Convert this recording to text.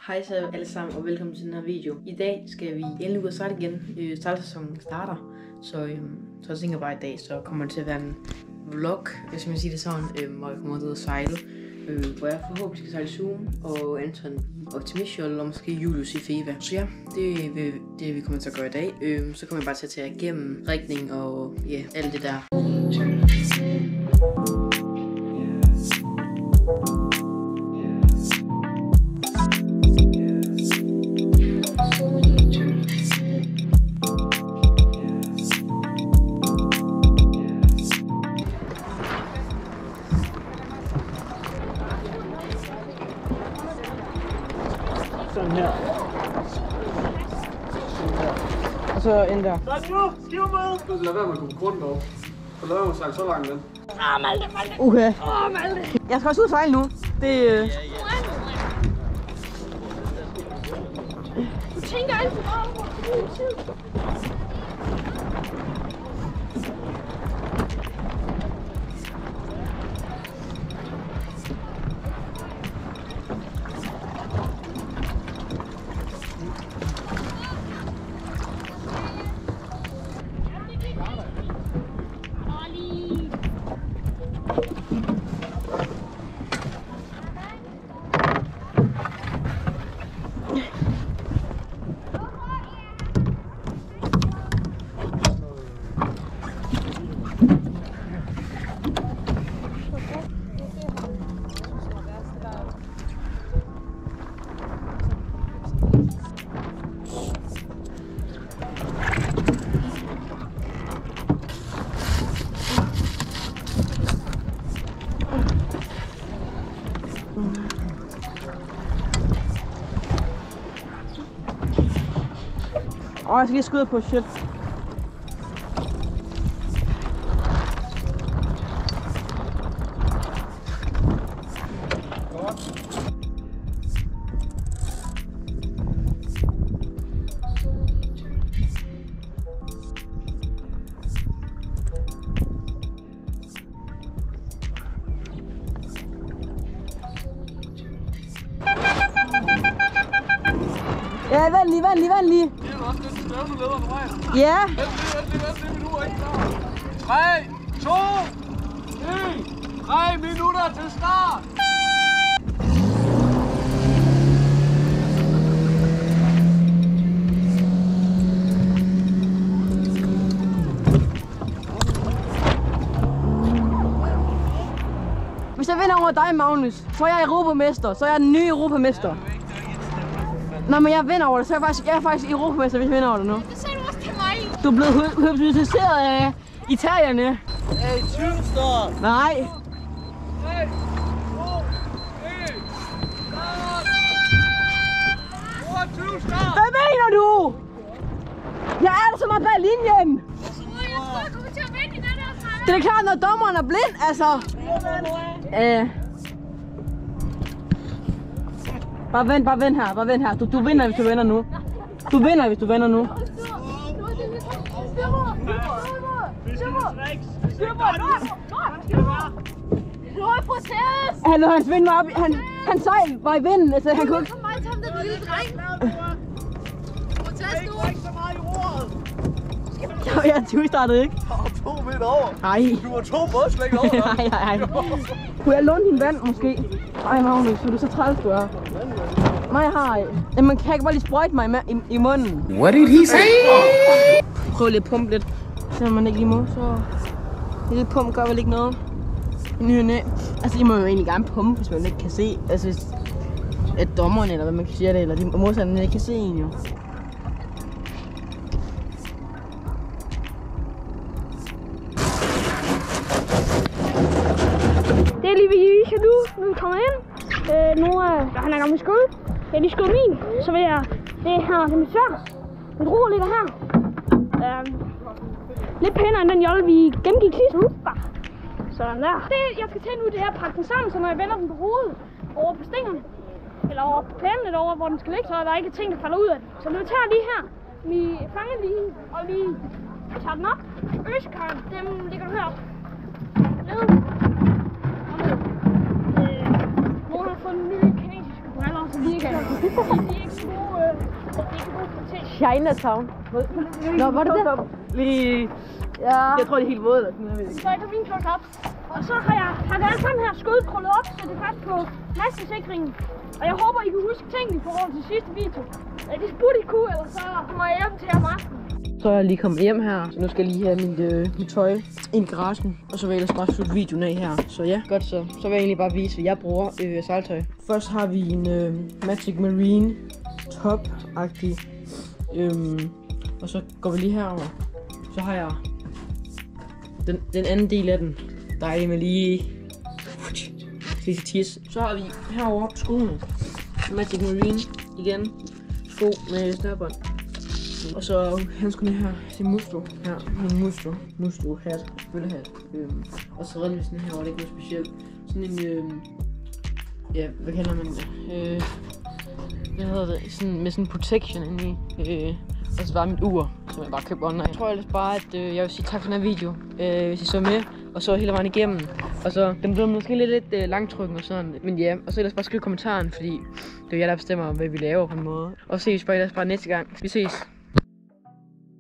Hej så alle sammen og velkommen til den her video. I dag skal vi endelig ud og starte igen. Startsæsonen starter, så jeg tænker bare i dag, så kommer det til at være en vlog, hvis man siger det sådan, hvor jeg kommer ud og sejle. Hvor jeg forhåbentlig skal sejle Zoom og Anton Optimishol og måske Julius i Feva. Så ja, det er det vi kommer til at gøre i dag. Så kommer jeg bare til at tage igennem rigning og ja, alt det der. Sådan her. Og så ind der. Så nu, skiv med! Du skal lade være med at komme rundt op. Så lader man sejle så langt den. Malte. Okay. Malte. Jeg skal også ud og sejle nu. Det Du tænker altid bare over tid. jeg skal lige skyde på shit. Ja, vent lige. Det er jo også lidt støvende leder undervejs. Ja. Vent lige, nu er ikke klar. 3, 2, 1. 3 minutter til start. Hvis jeg vinder over dig, Magnus, så er jeg europamester. Så er jeg den nye europamester. Nå, men jeg vinder over dig, så jeg er faktisk europamester, hvis jeg vinder over dig nu. Det sagde du også til mig. Du er blevet hypnotiseret af italierne. Hey, 20 start. Nej. 3, 2, 1. Start. 22 start. Hvad mener du? Jeg er der så meget bag linjen. Jeg tror, jeg kommer til at vinde i den her træne. Det er klart, når dommeren er blind, altså. Bare vent her. Du vinder, hvis du vinder nu. Du vinder, hvis du vinder nu. Hans vind var op. Han sejl var i vinden, altså han kunne ikke. For mig til ham, den lille dreng. Ikke så meget i roret. Jeg 20 startede ikke. 2 meter over. Nej. Du var 2 bådslæg over. Nej. Kunne jeg låne din vand måske? Ej Magnus, du er så træls, du er. Nej, jeg har ikke. Jamen, kan jeg ikke bare lige sprøjte mig i munden? What did he say? Prøv lige at pumpe lidt. Selvom man ikke lige må, så... En lille pump gør vel ikke noget. Altså, I må jo egentlig gerne pumpe, hvis man ikke kan se. Altså, hvis at dommeren, eller hvad man kan sige det, eller de modstanderne ikke kan se en jo. Det er lige vi kan nu, når vi kommer ind. Nu er han er gammel skud. Jeg har lige skudt min, så vil jeg... Det her er mit sværd. Mit ro ligger her. Lidt pænere end den jolle, vi gennemgik sidst. Sådan der. Det jeg skal til nu, det er at pakke den sammen, så når jeg vender den på hovedet over på stængerne, eller over på plænen lidt over, hvor den skal ligge, så er der ikke ting, der falder ud af den. Så når vi tager lige her, vi fanger lige og lige tager den op. Øskarn, dem ligger du heroppe. Ned. Og ned. Nogen har fået nye kinesiske briller, så vi ikke De er ikke så gode, til. Chinatown. Nå, var det det? Lige... Ja. Jeg tror, det er helt våde eller sådan noget. Så jeg tager min klokke op. Og så har jeg alt sådan her skød krøllet op, så det er fast på massesikringen. Og jeg håber, I kan huske tingene i forhold til sidste video. Det spurgte I kunne, eller så må jeg hjem til om aftenen. Så er jeg lige kommet hjem her, så nu skal jeg lige have mit tøj ind i garagen. Og så vil jeg ellers bare slutte videoen af her. Så ja, godt så. Så vil jeg egentlig bare vise, hvad jeg bruger sejltøj. Først har vi en Magic Marine top-agtig. Og så går vi lige herover. Så har jeg den anden del af den. Dejlig med lige til tis. Så har vi herovre skoene. Magic Marine igen. Sko med snørbånd. Og så handskerne her til Musto. Her, min Musto hat, bøllehat. Og så redningsen her, hvor det ikke er noget specielt. Sådan en, ja, hvad kalder man det? Hvad hedder det? Sådan, med sådan en protection inde i. Og så bare mit ur, som jeg bare købte online. Jeg tror ellers bare, at jeg vil sige tak for den her video, hvis I så med, og så hele vejen igennem. Og så, den blev måske lidt langtrykken og sådan, men ja, og så ellers bare skriv kommentaren, fordi det er jeg, der bestemmer, hvad vi laver på en måde. Og ses bare ellers bare næste gang. Vi ses.